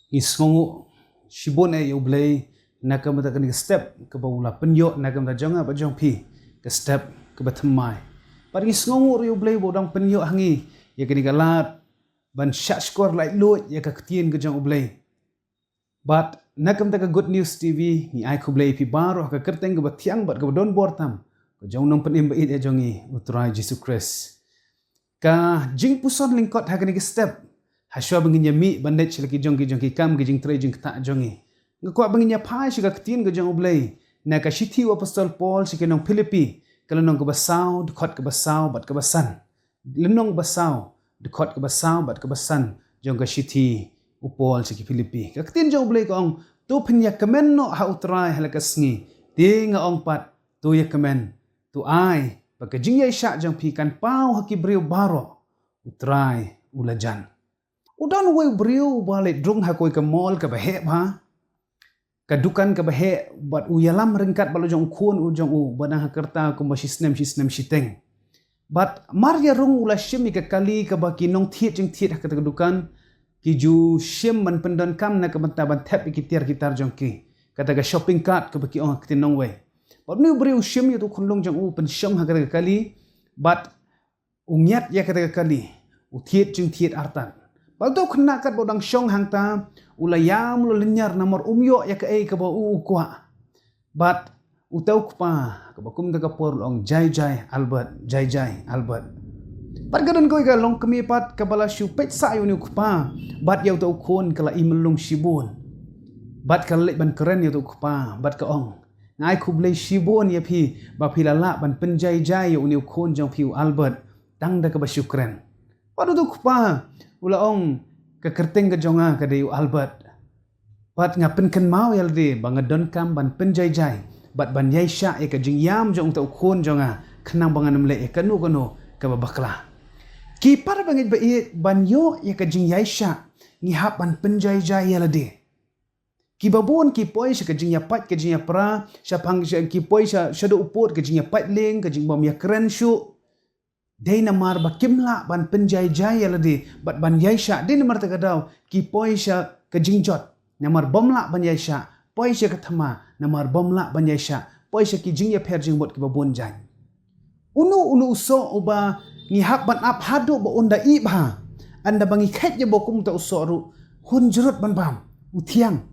ngisngongu shibon ublay nakam ta kan step ke bawula penyo nakam ta jonga ba jong pi ke step ke batmai par ngisngongu ublay bodang penyo hangi ya kini galat ban shot score like lo ya ka ktien ke jong ublay but nakam ta good news tv ni ai kublay pi baro ka kerteng ke batiang bat ke don bortam ke jong nong penim ba it jongi utrai Jesus Christ ka jing puson lingkot ha kini ke step haswa banginya mi bandai lagi jong ki kam ki jing trai jing ta jongi ngakwa banginya pai shiga ktin ke jong ublay na ka shithi apostol Paul sikenong Philippi kalonong ke basau dekot ke basau bat ke basan lenong basau dekot ke basau bat ke basan jong ka shithi Paul siki Philippi ka ktin jong ublay ko ong tu phnya kemen no ha utrai halaka sngi tinga ong pat tu ya kemen tu ai ba ka jing yai sha jong pi kan pau hakibriu baro utrai ulajan udan wei briu balik drung ha koi ke mall ke bahe ba ka dukan ke bahe bat u yalam ringkat balo jong khun u jong u badang ha kerta ko ma sisnem shiteng bat marya rung ula shim ke kali ke baki nong thiet jing thiet ha ke dukan ki ju shim man pendon kam na ke banta ban tap ki tiar gitar jong ki kata ga shopping cart ke baki ong ke nong wei bat nu briu shim yu tu khunlong jong u pen sham ha ke kali bat ungyat ya ke kali u thiet jing thiet artan Baldo kena kat bodang syong hangta ulayam lo lenyar namor umyo ya ke ke ba kwa. But utau kpa ke bakum ta kapor long jai Albert. Pat gadon koi ka long kemi pat ke bala shu pet sa yu ni kpa. Bat yau tau kon kala imelung shibun. Bat kala ban keren yau tau kpa. Bat ka ong. Ngai kublai shibun ya pi ba pilala ban penjai yu ni kon jong pi Albert. Tang da ke ba shu keren. Padu tu kpa ula ong ke kerteng ke jonga ke dayu Albert. Pat ngapen ken mau yalde bangadon kam ban penjai bat ban yai sya ke jing yam jong tau khon jonga khenang bangan mle ke nu ke babakla. Ki par bangit ba ban yo ke jing yai sya ngi hap ban penjai yalde. Ki babon ki poi ke jing ya pat ke jing ya pra sya phang ki poi sya shado upot ke jing ya pat leng ke jing bom ya keren syu. Day namar ba kimla ban penjai ladi bat ban yaisha day namar tagadau ki poisha ke jingjot namar bomla ban yaisha poisha ke thama namar bomla ban yaisha poisha ki jingya pher jingbot ki babon jai unu uso uba ngi hak ban ap hado ba onda i ba anda bangi khet je bokum ta uso ru hun jurut ban bam utiang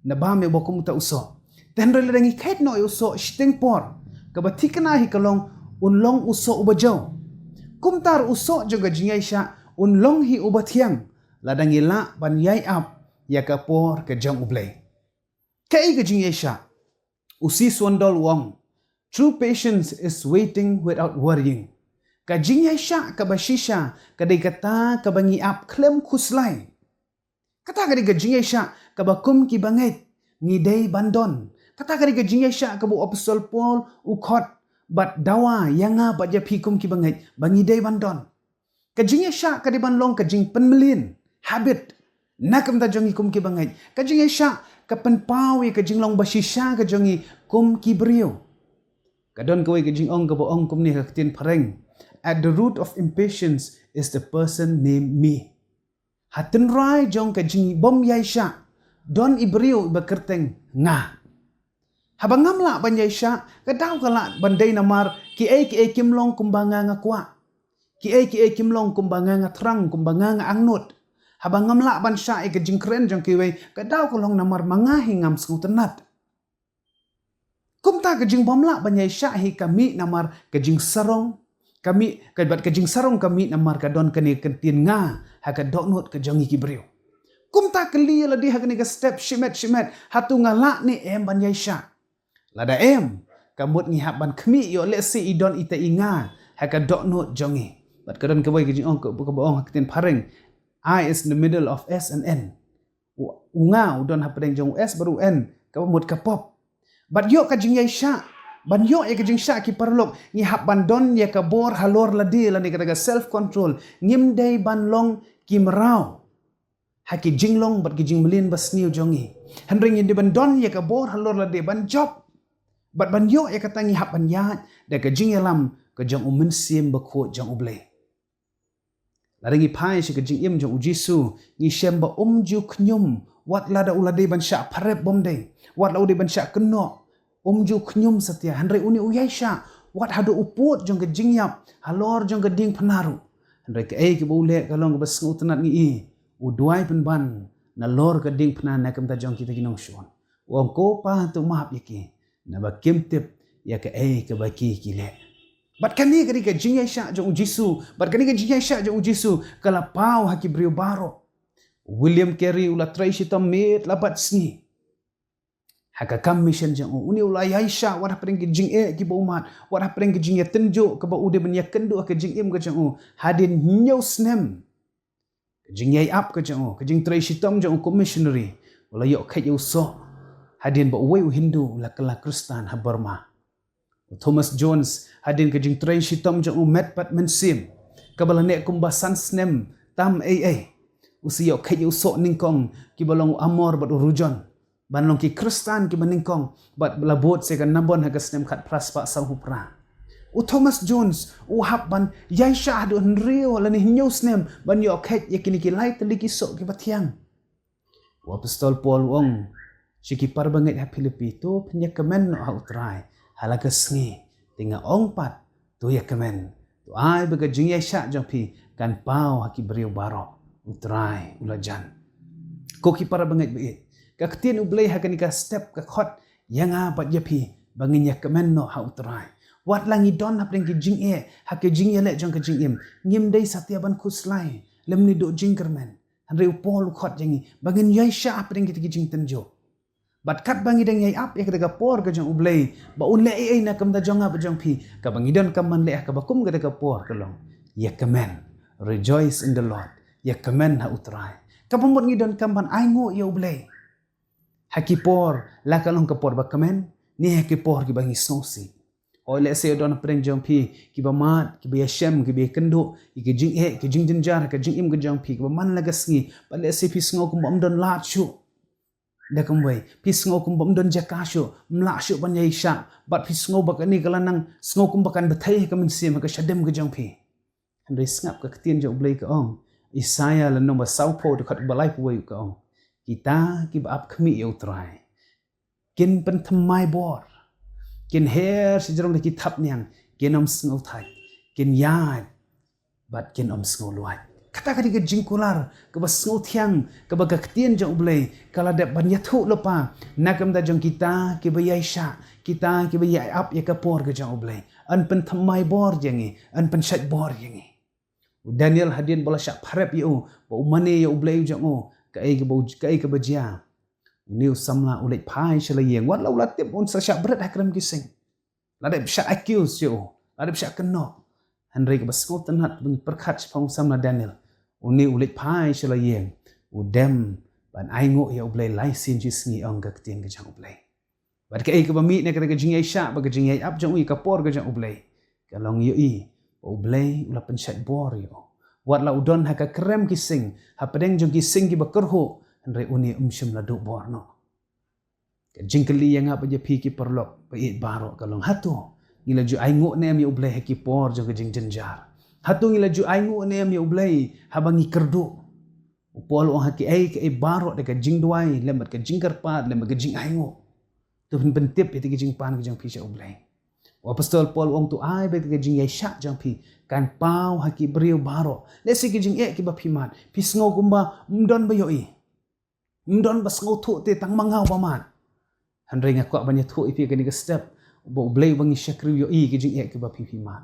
na bam me bokum ta uso tenre le ngi khet no uso sting por ka batikna hi kalong unlong uso uba jau kumtar usok juga jingai sya unlong hi ubatiang ladang ila ban yai ap ya kapor ke jong ublay kai ke jingai sya usi swandol wong true patience is waiting without worrying ka jingai sya ka bashisha ka dei kata ka bangi ap klem khuslai kata ka dei ke jingai sya ka bakum ki bangait ngidei bandon kata ka dei ke jingai sya ka bu apostol Paul ukot bat dawa yanga bat ja pikum ki bangai bangi dei bandon kajing sya ka di banlong kajing penmelin habit nakam ta jongi kum ki bangai kajing sya ka penpawi kajing long basisha ka jongi kum ki brio kadon kawai kajing ong ka boong kum ni haktin pareng at the root of impatience is the person named me hatin rai jong kajing bom yai sya don ibrio bakerteng nga habang ngamla ban yai sya kadaw kala bandai namar ki kimlong kumbanga nga kwa ki kimlong kumbanga nga trang kumbanga nga angnut habang ngamla ban sya ke jingkren jong kiwe kadaw kalong namar mangahi ngam skutenat kumta ke jing bomla ban yai sya hi kami namar ke jing sarong kami kabat ke jing sarong kami namar kadon kene kentin nga ha ka donut ke jongi kibriu kumta keli ladi ha kene ke step shimet hatu ngala ni ban yai sya lada kamut ngihap ban kemi yo let's say idon ita inga haka dot note jongi bat kadon kawai ke jing ong ke boong hakten pareng I is in the middle of S and N unga udon hapdeng jong S baru N kamut kapop bat yo ka jing yai sya ban yo ya ka jing sya ki parlok ngihap ban don ya ka bor halor ladi lani kata self control ngim dei ban long kimrau haki jinglong bat ki jing melin basniu jongi handring indi ban don ya ka bor halor ladi ban job bat ban yo ya katangi hap ban ya da ka jing yalam ka jong umen sim ba ko jong ublay Laringi pai shi ke jing im jong ujisu ngi shem ba ju khnyum wat lada ulade ban sha parep bomde wat la ude ban sha keno ju khnyum satya handre uni uyai sha wat hadu uput jong ke jing yap halor jong ke ding panaru handre ke ke bole kalong ke basngu tanat ngi i uduai pen ban na lor ke ding panan na kamta jong kita kinong shon wong ko pa tu map yaki na ba kimtip ya ke baki kile bat kani kari ke jing sha jong ujisu bat kani ke jing sha jong ujisu kala pau haki brio baro William Carey ula Tracy Tamit labat sni haka kam mission jang uni ula yaisha wara preng ke jing ki bomat wara preng ke jing tenjo ke ba ude ben yakendo ke jing im ke jang hadin new snem jing yai up ke jang Tracy Tam jang commissionary ula yo khay yo so hadin ba uwe Hindu ula kala Kristan ha Burma Thomas Jones hadin ke jing Tracy Tam jang met pat mensim kabala ne kumbasan snem tam usiyo khay yo so ningkong ki balong amor bat urujon banlong ki Kristan ki maningkong bat labot se kan nabon ha kasnem khat praspa sang hupra Thomas Jones hap ban yai sha do nrio la ni new snem ban yo khay yakini ki lai tali ki so ki bathiang apostol Paul wong siki parbanget ha Filipi to pnya kemen no ha utrai halaka sngi tinga ong pat to ya kemen to ai baga jing yai sha jong pi kan pau ha ki brio baro utrai ulajan ko ki parbanget be kaktin ublay ha kanika step ka khot yanga pat yapi bangin ya kemen no ha utrai wat langi don ha preng ki jing ha ke jing le jong ke jing im ngim dei satyaban khuslai lemni do jing kermen andre Paul khot jangi bangin yai sha preng ki jing tenjo bat kat bangi deng yai ap ek daga por ke jong ublay ba un le na kam da jong ba jong pi ka bangi don kam man le ka bakum ke daga por kelong ya kemen rejoice in the Lord ya kemen ha utrai ka pamot ngi don kam ban ai ngo ya ublay hakipor la kalong kapor ba kemen ni hakipor ki bangi sosi ole se don preng jong pi ki ba mat ki ba shem ki ba kendo ki jing ki jing jinjar ka jing im ka jong pi ki ba man la gasngi ba le se pi sngo kum bom don la chu da kam wei pi sngo kum bom don jaka shu mla shu ban yai sha bat pi sngo ba kani kalanang sngo kum ba kan bathai ka min sim ka shadem ka jong pi handre snap ka tin jong blai ka ong Isaiah la nomba saupo de khat balai pu wei ka ong kita ki ba ap khmi eu trai kin pen thamai bor kin her si jrong de ki thap nyang kin om sngo thai kin yai bat kin om sngo luai kata kadi ke jingkular ke ba sngo thiang ke ba gaktien jong blai kala de ban yathu lopa nakam da jong kita ki ba yai sha kita ki ba yai ap ya ka por ke jong blai an pen thamai bor jangi an pen shat bor jangi Daniel hadin bola syak parep yu ba umane ya ublay jong kai ke bajia new samla ulet pai shala yeng wat la ulat tip un sa syak berat hakram kising la de syak accuse yu la de syak keno handre ke basngo tanat bung perkhat phong samla Daniel uni ulet pai shala yeng udem ban ai ngo ya ublay lai sin ji sngi ong ga ktien ke jang ublay bat ke ba mi ne ke jing ai syak ba ke jing ai ap jong i kapor ke jang ublay kalong yu i ublay ula pensat bor yo wat la udon ha ka krem kising ha pedeng jong kising ki bakerho andre uni umshim la do bor no ke jingkeli yang apa je pi ki perlok pa it baro kalong hatu ngila ju ai ngo ne mi ublay ha ki por jong ke jing jenjar hatu ngila ju ai ngo ne mi ublay ha bangi kerdu upol ong ha ki ai ke baro de ka jing duai lemat ke jing karpat lemat ke jing ai ngo tu pentip ite ki jing pan ke jong pi sha ublay Apostol Paul wong tu ai be ke jing yai sha jang pi kan pau haki brio baro le se ke jing ki ba phimat pi sngo kumba mdon ba yoi mdon ba sngo thu te tang mangau ba man handre nga kwa banya thu ipi ke ni step bo blay bangi shakri yoi ke jing ki ba phimat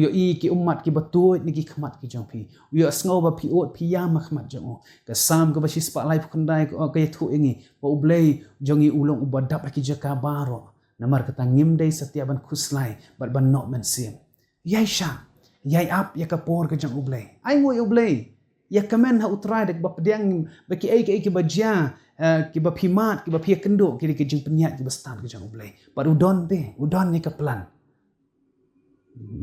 yoi ki ummat ki batut ni ki khmat ki jang pi yo sngo ba pi ot pi ya makhmat jang ka sam ka ba shi spa life khandai ko ke thu ingi bo blay jongi ulong ubadap ki jaka baro namar kata ngim dei setiaban khuslai bat ban nok men sim yai sha yai ap ya kapor ke jang ublay ai ngoi ublay ya kamen ha utrai dek ba pediang ba ki ai ki ba jia ki ba phimat ki ba phia kendo ki ke jing penyat ki ba stam ke jang ublay bat udon be udon ni ka plan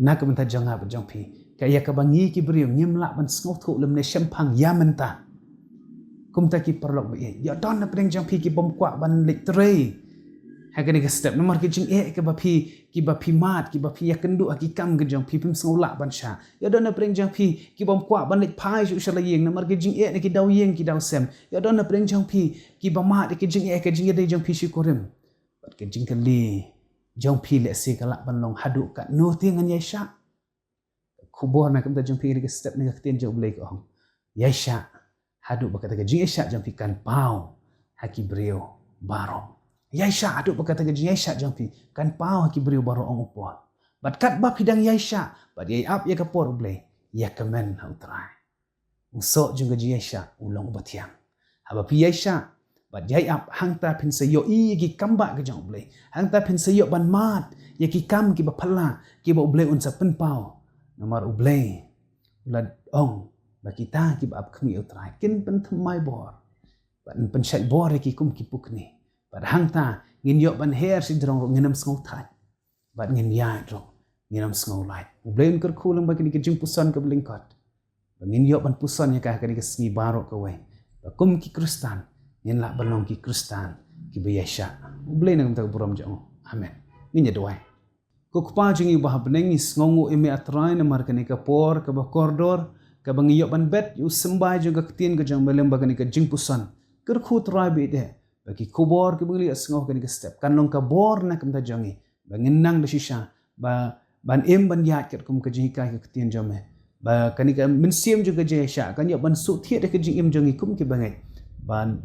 na ka menta jang ba jang phi ka ya ka bangi ki brio ngim la ban sngo thu lem ne shempang ya menta kum ta ki perlok be ya don na pedeng jang phi ki bom kwa ban lik trei Hakan ke step nomor ke jing ke bapi mat ki bapi ya kendu ki kam ke jong pi pim sngula ban sha ya dona preng jong pi ki bom kwa ban lik pai ju shala yeng nomor ke jing ne ki daw yeng ki daw sem ya dona preng jong pi ki ba mat ke jing ke jing de jong pi shi korim bat ke jing kali jong pi le se kala ban long hadu ka no tingan ya sha khubor na kam ta jong pi ke step ne ka tin jong blai ko hong ya sha hadu ba ka ta jing sha jong pi kan pau haki brio baro Yaisha aduk berkata ke Yaisha jampi kan pau haki beriu baru ong upon. Bat kat bab hidang Yaisha, bat yai ap ya kapor blay, ya kemen ha utrai. Usok juga Yaisha ulong batiang. Haba pi Yaisha, bat yai ap hang ta pin sayo I ki kambak ke jang blay. Hang ta pin sayo ban mat, ya ki kam ki bapala, ki ba ublay unsa pen pau. Nomor ublay, ulad ong, ba kita ki ba ap kemi utrai. Kin pen temai bor. Bat pen syat bor ya ki kum ki pukni. Bat hang ta ngin yok ban her si drong nginam sngau thai bat ngin ya drong nginam sngau lai ublen ker khulung bagi ke jing pusan ke blingkot ngin yok ban pusan ya ka ke sngi baro ke we kum ki kristan ngin la balong ki kristan ki bayasha ublen ngam ta buram jong amen ngin ya doai ko kpa jing i bah beneng sngongu ime atrai na mar ke ka por ke ba kordor ke bang yok ban bet yu sembai juga ketin ke jang belem bagi ke jing pusan ker khu trai be de bagi kubor ke beli asngau kan ke step kan long ka bor na kam ta jangi banginang de shisha ba ban em ban ya ket kum ke jika ke tien jame ba kan ka min sim juga je sha kan yo ban su thiet de ke jing em jangi kum ke bangai ban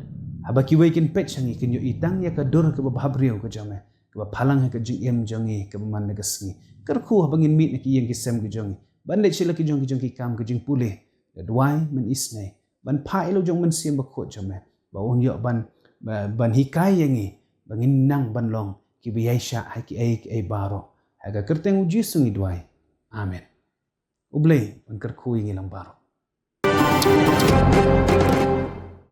haba ki wekin pet changi kin yo itang ya ka dur ke ba bhabriu ke jame ke ba phalang ke jing em jangi ke man ne ke sngi ker khu bangin mit ne ki yeng ki sem ke jangi ban le chila ki jangi kam ke jing pule de dwai min isne ban phai lo jong min sim ba kho jame ba on yo ban hikai yangi bangin nang ban long ki biyaisha haki ai baro haga kerteng uji sungi duai amen ublei ban ker khu yangi lam baro